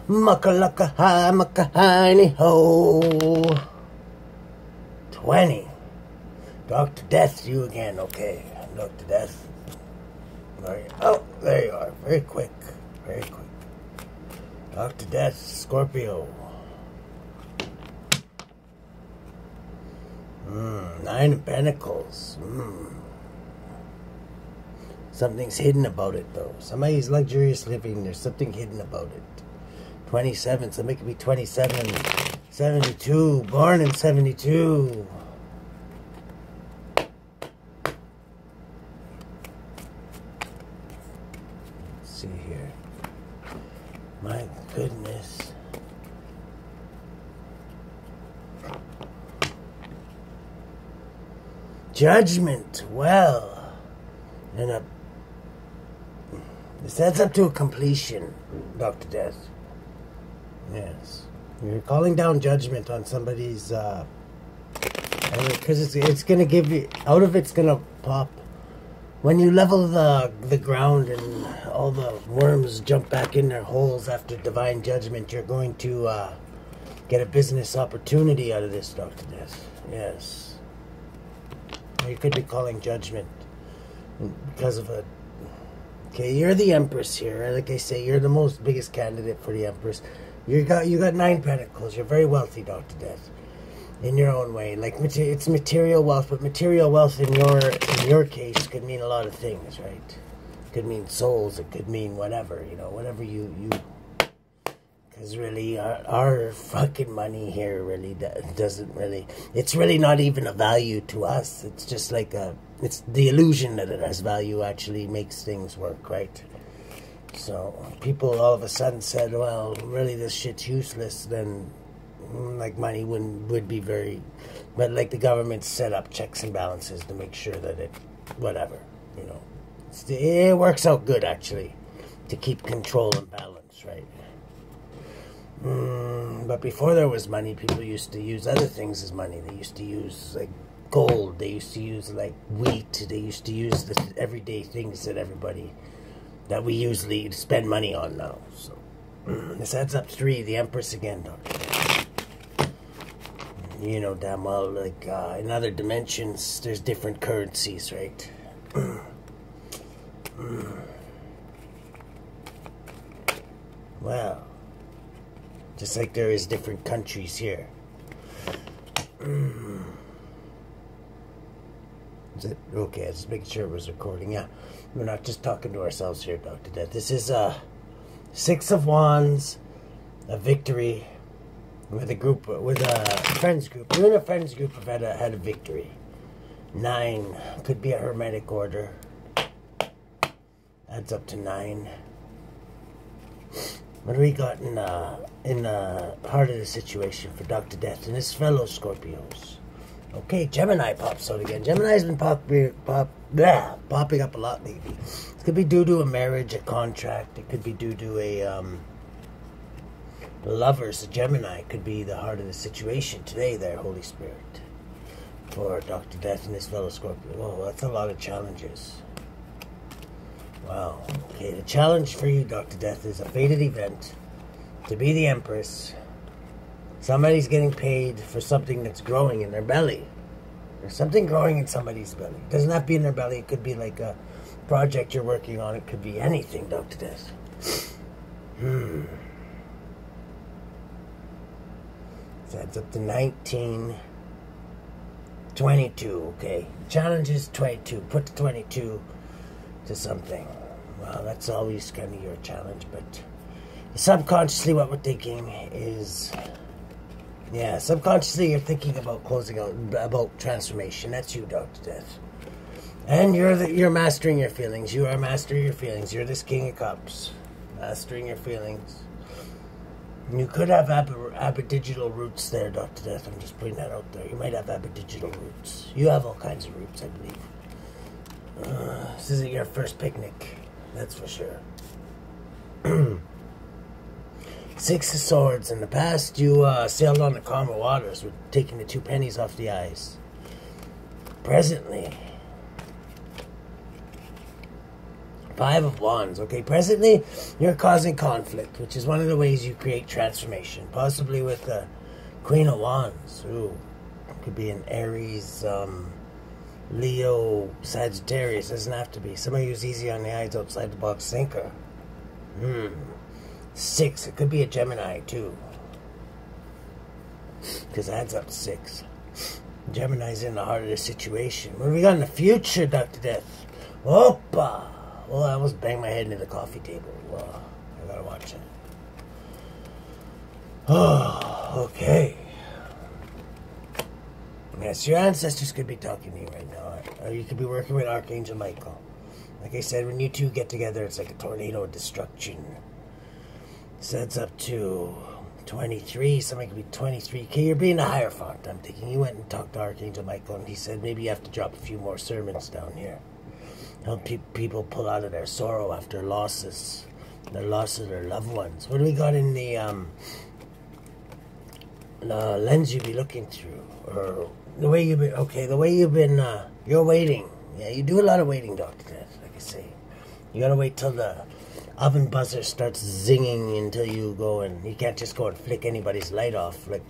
Makalaka makahani ho. 20. Dr. Death, you again. Okay, Dr. Death. Oh, there you are. Very quick. Very quick. Dr. Death, Scorpio. 9 of Pentacles. Something's hidden about it, though. Somebody's luxurious living. There's something hidden about it. 27. Somebody could be 27. 72. Born in 72. Let's see here. My goodness. Judgment. Well, and this adds up to a completion, Dr. Death. Yes. You're calling down judgment on somebody's, because it's going to give you, out of it's going to pop. When you level the ground and all the worms jump back in their holes after divine judgment, you're going to get a business opportunity out of this, Dr. Death. Yes. You could be calling judgment because of a... Okay, you're the Empress here. Like I say, you're the biggest candidate for the Empress. You got 9 Pentacles. You're very wealthy, Dr. Death, in your own way. Like it's material wealth, but material wealth in your case could mean a lot of things, right? It could mean souls. It could mean whatever, whatever you. Because really, our fucking money here really doesn't really... It's really not even a value to us. It's just like it's the illusion that it has value actually makes things work, right? So, people all of a sudden said, well, really this shit's useless, then, like, money would be very... But, like, the government set up checks and balances to make sure that it... Whatever, It works out good, actually, to keep control and balance, right? But before there was money, people used to use other things as money. They used to use, like, gold. They used to use, like, wheat. They used to use the everyday things that we usually spend money on now. So, this adds up 3. The Empress again, Doctor. You know damn well, like, in other dimensions, there's different currencies, right? Well... Just like there is different countries here. Is it? Okay, I was just making sure it was recording. Yeah, we're not just talking to ourselves here, Dr. Death. This is 6 of Wands, a victory with a friends group. You and a friends group have had a victory. 9 could be a hermetic order. Adds up to 9. What do we got in the heart of the situation for Dr. Death and his fellow Scorpios? Okay, Gemini pops out again. Gemini's been popping up a lot lately. It could be due to a marriage, a contract. It could be due to a lovers. A Gemini could be the heart of the situation today there, Holy Spirit. For Dr. Death and his fellow Scorpio. Oh, that's a lot of challenges. Wow. Okay, the challenge for you, Dr. Death, is a fated event. To be the Empress. Somebody's getting paid for something that's growing in their belly. There's something growing in somebody's belly. It doesn't have to be in their belly. It could be like a project you're working on. It could be anything, Dr. Death. So that's up to 19. 22, okay. Challenge is 22. Put the 22 to something. Well, that's always kind of your challenge, but subconsciously what we're thinking is, yeah, subconsciously you're thinking about closing out, about transformation. That's you, Dr. Death. And you're mastering your feelings. You are mastering your feelings. You're this King of Cups. Mastering your feelings. You could have aboriginal roots there, Dr. Death. I'm just putting that out there. You might have aboriginal roots. You have all kinds of roots, I believe. This isn't your first picnic, that's for sure. 6 of Swords. In the past, you sailed on the calmer waters with taking the 2 pennies off the ice. Presently, Five of Wands. Okay, presently you're causing conflict, which is one of the ways you create transformation. Possibly with the Queen of Wands. Ooh, could be an Aries, Leo, Sagittarius. Doesn't have to be. Somebody who's easy on the eyes, outside the box thinker. 6. It could be a Gemini too, because it adds up to 6. Gemini's in the heart of the situation. What do we got in the future, Dr. Death? Opa! Oh, I almost banged my head into the coffee table. Whoa, I gotta watch it. Oh, okay. Yes, your ancestors could be talking to you right now. Or you could be working with Archangel Michael. Like I said, when you two get together, it's like a tornado of destruction. So that's up to 23. Somebody could be 23K. You're being a Hierophant, I'm thinking. You went and talked to Archangel Michael, and he said maybe you have to drop a few more sermons down here. Help people pull out of their sorrow after losses. Their loss of their loved ones. What do we got in the lens you'd be looking through? Or the way you've been, okay, the way you've been, you're waiting. Yeah, you do a lot of waiting, Dr. Death, like I say. You gotta wait till the oven buzzer starts zinging until you go, and you can't just go and flick anybody's light off, like,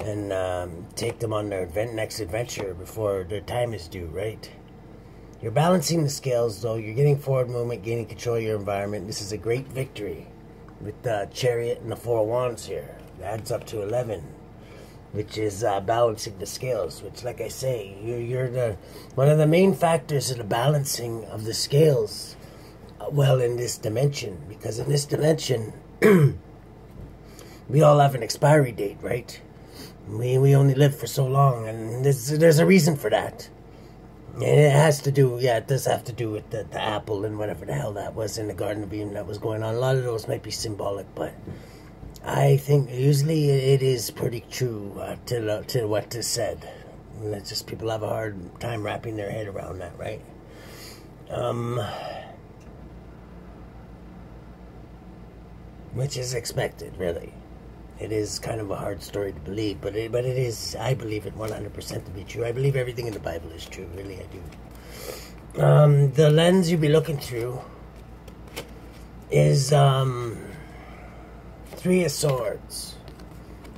and take them on their next adventure before their time is due, right? You're balancing the scales, though. You're getting forward movement, gaining control of your environment. This is a great victory with the Chariot and the 4 of Wands here. It adds up to 11, which is balancing the scales, which, like I say, you're the one of the main factors in the balancing of the scales, well, in this dimension. Because in this dimension, we all have an expiry date, right? We only live for so long, and there's a reason for that. And it has to do, yeah, it does have to do with the apple and whatever the hell that was in the Garden of Eden that was going on. A lot of those might be symbolic, but I think usually it is pretty true to what is said. And it's just people have a hard time wrapping their head around that, right? Which is expected, really. It is kind of a hard story to believe, but it is, I believe it 100% to be true. I believe everything in the Bible is true, really, I do. The lens you'll be looking through is 3 of Swords.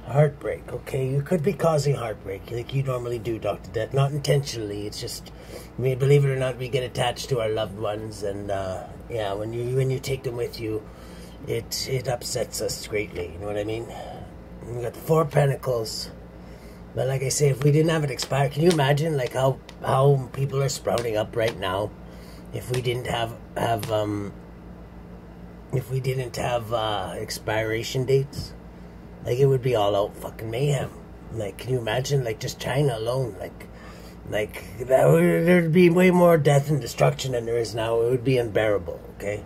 Heartbreak, okay? You could be causing heartbreak like you normally do, Dr. Death. Not intentionally, it's just, believe it or not, we get attached to our loved ones, and yeah, when you take them with you, it upsets us greatly, you know what I mean? We got the 4 of Pentacles. But like I say, if we didn't have it expired, can you imagine like how people are sprouting up right now if we didn't have expiration dates? Like, it would be all out fucking mayhem. Like, can you imagine, like, just China alone, like there'd be way more death and destruction than there is now. It would be unbearable, okay?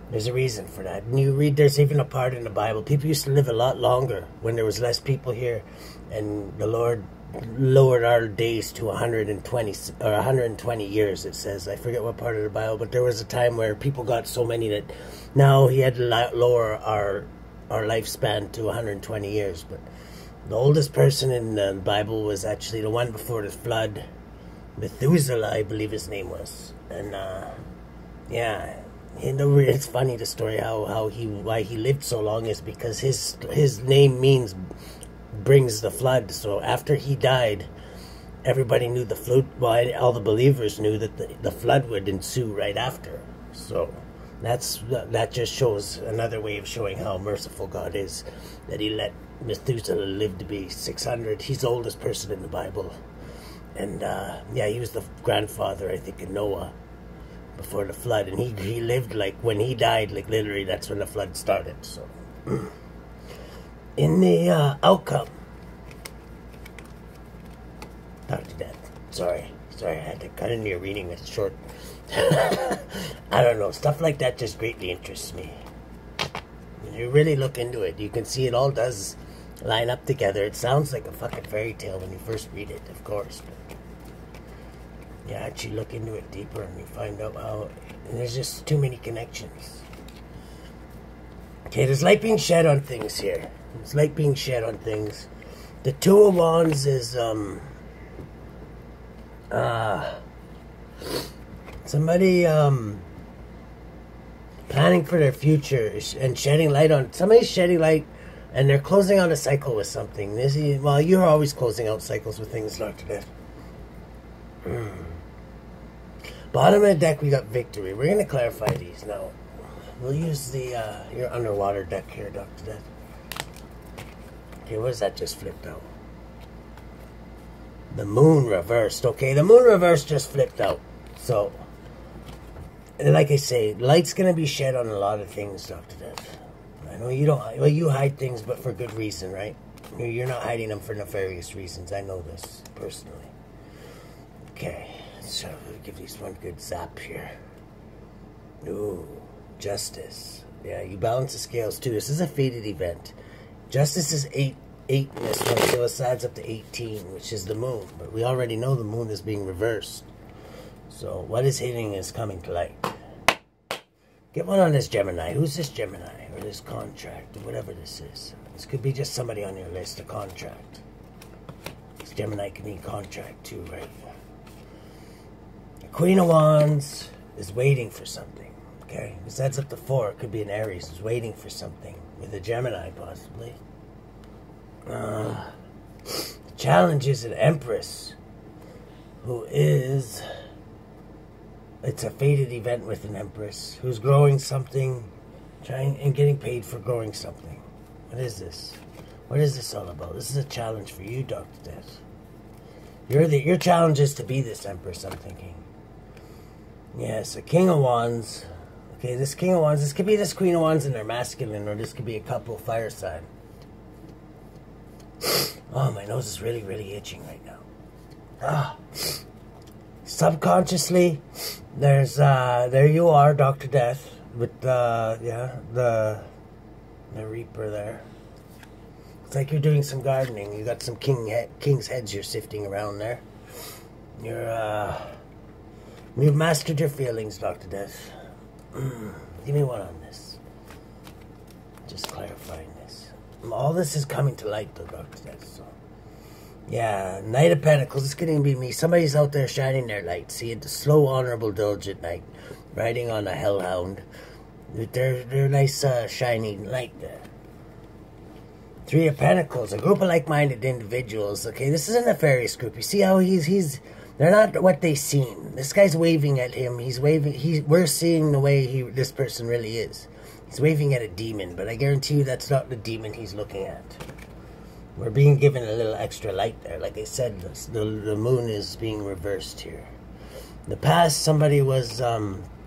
There's a reason for that. And you read, there's even a part in the Bible. People used to live a lot longer when there was less people here, and the Lord lowered our days to 120 years, it says. I forget what part of the Bible, but there was a time where people got so many that now he had to lower our lifespan to 120 years. But the oldest person in the Bible was actually the one before the flood. Methuselah, I believe his name was. And yeah, it's funny, the story why he lived so long is because his name means brings the flood. So after he died, everybody knew the flood. Well, all the believers knew that the flood would ensue right after. So that just shows another way of showing how merciful God is, that he let Methuselah live to be 600. He's the oldest person in the Bible, and yeah, he was the grandfather, I think, of Noah before the flood, and he lived, like, when he died, like, literally that's when the flood started. So in the outcome, Dr. Death, sorry, I had to cut into your reading. It's short. I don't know, stuff like that just greatly interests me. When you really look into it, you can see it all does line up together. It sounds like a fucking fairy tale when you first read it, of course, but you actually look into it deeper and you find out how, and there's just too many connections. Okay, there's light being shed on things here. There's light being shed on things. The 2 of Wands is somebody planning for their future and shedding light on... Somebody's shedding light and they're closing out a cycle with something. Well, you're always closing out cycles with things, Dr. Death. Bottom of the deck, we got victory. We're going to clarify these now. We'll use your underwater deck here, Dr. Death. Okay, what is that just flipped out? The moon reversed. Okay, the moon reversed just flipped out. So, like I say, light's going to be shed on a lot of things, Dr. Death. I know you don't... Well, you hide things, but for good reason, right? You're not hiding them for nefarious reasons. I know this, personally. Okay, so we'll give these one good zap here. Ooh, justice. Yeah, you balance the scales, too. This is a fated event. Justice is 8 in this one, so it adds up to 18, which is the moon. But we already know the moon is being reversed. So what is hitting is coming to light. Get one on this Gemini. Who's this Gemini? Or this contract, or whatever this is. This could be just somebody on your list, a contract. This Gemini can mean contract too, right? The Queen of Wands is waiting for something. Okay? This adds up to 4. It could be an Aries who's waiting for something. With a Gemini, possibly. The challenge is an Empress. Who is... It's a fated event with an Empress who's growing something, trying and getting paid for growing something. What is this? What is this all about? This is a challenge for you, Dr. Death. Your challenge is to be this Empress, I'm thinking. Yes, a King of Wands. Okay, this King of Wands, this could be this Queen of Wands and they're masculine, or this could be a couple fire sign. Oh, my nose is really, really itching right now. Ah. Subconsciously, there you are, Dr. Death, with the Reaper there. It's like you're doing some gardening. You got some king's heads you're sifting around there. You've mastered your feelings, Dr. Death. Give me one on this. Just clarifying this. All this is coming to light, though, Dr. Death, so... Yeah, Knight of Pentacles. It's going to be me. Somebody's out there shining their light. See, the slow, honorable, diligent knight riding on a hellhound. They're nice, shiny light there. 3 of Pentacles. A group of like-minded individuals. Okay, this is a nefarious group. You see how they're not what they seem. This guy's waving at him. He's waving. We're seeing the way this person really is. He's waving at a demon, but I guarantee you that's not the demon he's looking at. We're being given a little extra light there. Like I said, the moon is being reversed here. In the past, somebody was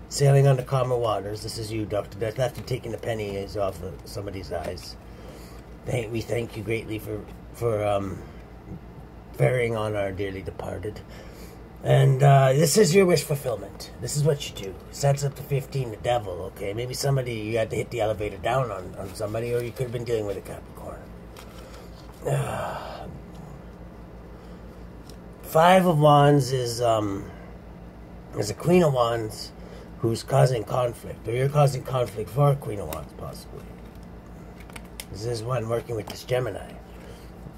sailing on the calmer waters. This is you, Dr. Death, after taking the pennies off of somebody's eyes. We thank you greatly for ferrying on our dearly departed. And this is your wish fulfillment. This is what you do. Sets up to 15, the devil, okay? Maybe you had to hit the elevator down on somebody, or you could have been dealing with a Capricorn. 5 of Wands is a Queen of Wands who's causing conflict, or you're causing conflict for a Queen of Wands, possibly. This is one working with this Gemini.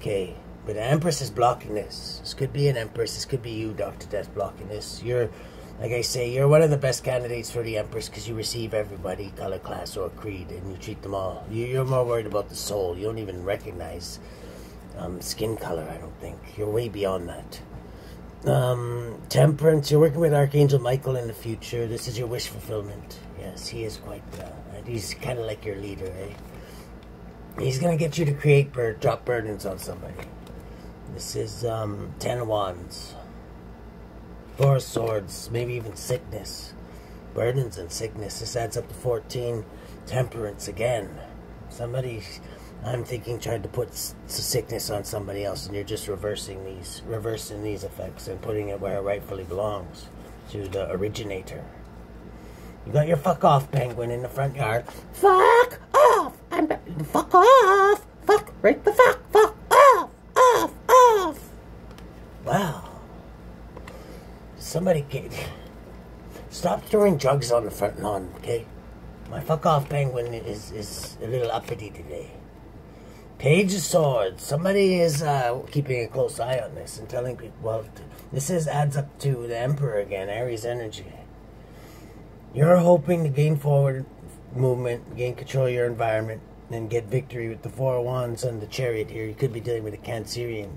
Okay, but the Empress is blocking this. This could be an Empress. This could be you, Dr. Death, blocking this. Like I say, you're one of the best candidates for the Empress because you receive everybody, color, class, or creed, and you treat them all. You're more worried about the soul. You don't even recognize skin color, I don't think. You're way beyond that. Temperance, you're working with Archangel Michael in the future. This is your wish fulfillment. Yes, he is quite, he's kind of like your leader, eh? He's going to get you to drop burdens on somebody. This is 10 of Wands. 4 of Swords, maybe even sickness. Burdens and sickness. This adds up to 14. Temperance again. Somebody, I'm thinking, tried to put sickness on somebody else, and you're just reversing these effects and putting it where it rightfully belongs, to the originator. You got your fuck off penguin in the front yard. Fuck off! Fuck off! Fuck! Right the fuck off! Off! Wow. Somebody stop throwing drugs on the front lawn, okay? My fuck off penguin is a little uppity today. Page of Swords. Somebody is keeping a close eye on this and telling people, well, this adds up to the Emperor again, Aries energy. You're hoping to gain movement, gain control of your environment, and get victory with the Four of Wands and the Chariot here. You could be dealing with a Cancerian.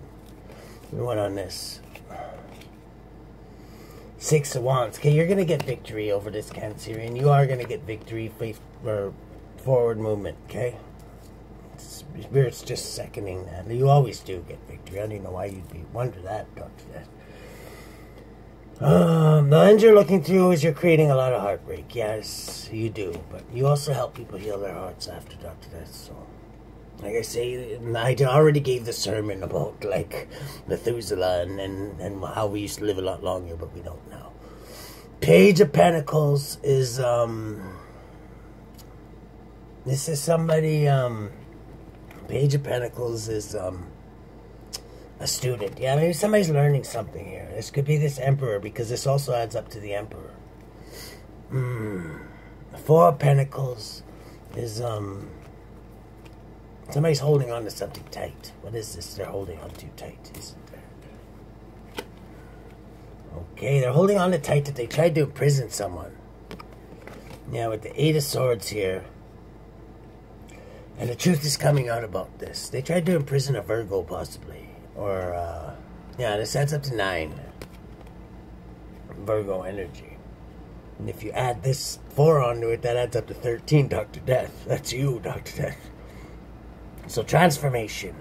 What on this? Six of Wands. Okay, you're going to get victory over this Cancerian. You are going to get victory, faith, or forward movement, okay? Spirit's just seconding that. You always do get victory. I don't even know why you'd wonder that, Dr. Death. The lens you're looking through is you're creating a lot of heartbreak. Yes, you do. But you also help people heal their hearts after Dr. Death. So, like I say, I already gave the sermon about, like, Methuselah and how we used to live a lot longer, but we don't now. Page of Pentacles is, this is somebody, Page of Pentacles is, a student. Yeah, maybe somebody's learning something here. This could be this Emperor, because this also adds up to the Emperor. Four of Pentacles is, somebody's holding on to something tight. What is this they're holding on to tight? Isn't there? Okay, they're holding on to tight that they tried to imprison someone. Yeah, with the Eight of Swords here. And the truth is coming out about this. They tried to imprison a Virgo, possibly. Or, yeah, this adds up to 9. Virgo energy. And if you add this 4 onto it, that adds up to 13, Dr. Death. That's you, Dr. Death. So, transformation.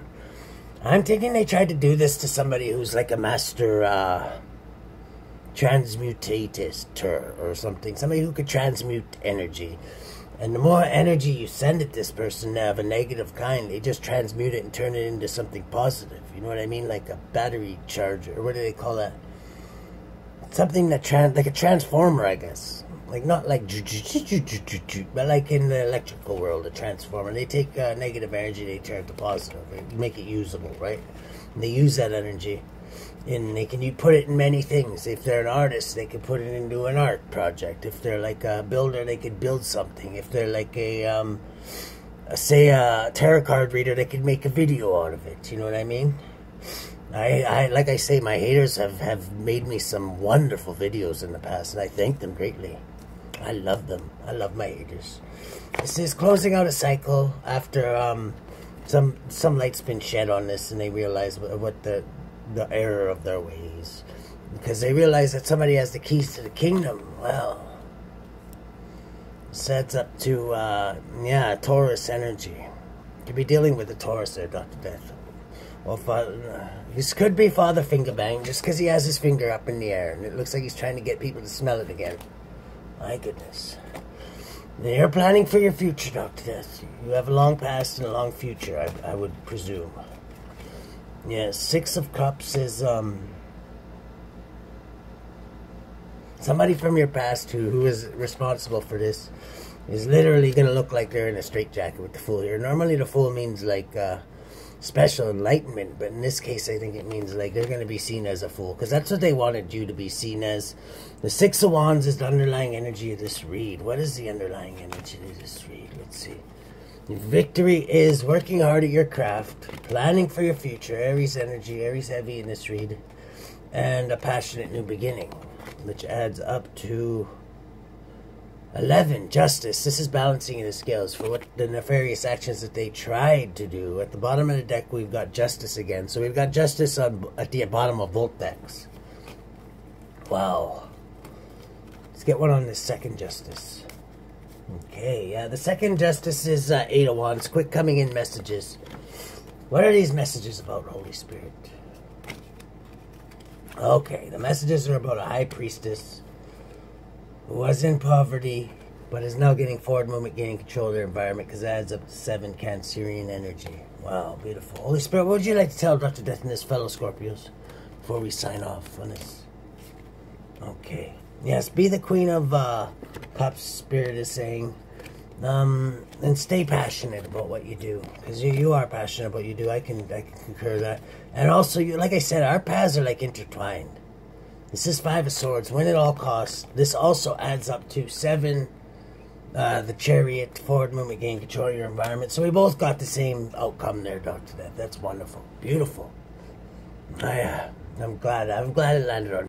I'm thinking they tried to do this to somebody who's like a master, transmutator or something. Somebody who could transmute energy. And the more energy you send at this person of a negative kind, they just transmute it and turn it into something positive. You know what I mean? Like a battery charger. Or what do they call that? Something that like a transformer, I guess. Like, not like, but like in the electrical world, a transformer. They take negative energy, they turn it to positive. They make it usable, right? And they use that energy. And they can put it in many things. If they're an artist, they can put it into an art project. If they're like a builder, they could build something. If they're like a tarot card reader, they could make a video out of it. You know what I mean? Like I say, my haters have made me some wonderful videos in the past, and I thank them greatly. I love them. I love my haters. This is closing out a cycle after some light's been shed on this, and they realize what the error of their ways, because they realize that somebody has the keys to the kingdom. Well, sets up to yeah, Taurus energy. Could be dealing with the Taurus there, Dr. Death. Well, this could be Father Fingerbang, just because he has his finger up in the air, and it looks like he's trying to get people to smell it again. My goodness. You're planning for your future, Dr. Death. You have a long past and a long future, I would presume. Yeah, Six of Cups is, somebody from your past who is responsible for this is literally going to look like they're in a straitjacket with the Fool here. Normally the Fool means like, special enlightenment, but in this case I think it means like they're going to be seen as a fool, because that's what they wanted you to be seen as. The Six of Wands is the underlying energy of this read. What is the underlying energy of this read? Let's see. Victory is working hard at your craft, planning for your future, Aries energy, Aries heavy in this read, and a passionate new beginning, which adds up to 11, justice. This is balancing the scales for what the nefarious actions that they tried to do. At the bottom of the deck, we've got justice again. So we've got justice at the bottom of both decks. Wow. Let's get one on this second justice. Okay, yeah, the second justice is Eight of Wands. Quick coming in messages. What are these messages about, Holy Spirit? Okay, the messages are about a high priestess who was in poverty, but is now getting forward movement, gaining control of their environment, because it adds up to 7 Cancerian energy. Wow, beautiful. Holy Spirit, what would you like to tell Dr. Death and his fellow Scorpios before we sign off on this? Okay. Yes, be the Queen of Cups, Spirit is saying. And stay passionate about what you do, because you are passionate about what you do. I can concur that. And also, like I said, our paths are like intertwined. This is 5 of Swords, win at all costs. This also adds up to 7, the Chariot, forward movement, gain control of your environment. So we both got the same outcome there, Dr. Death. That's wonderful. Beautiful. I'm glad it landed on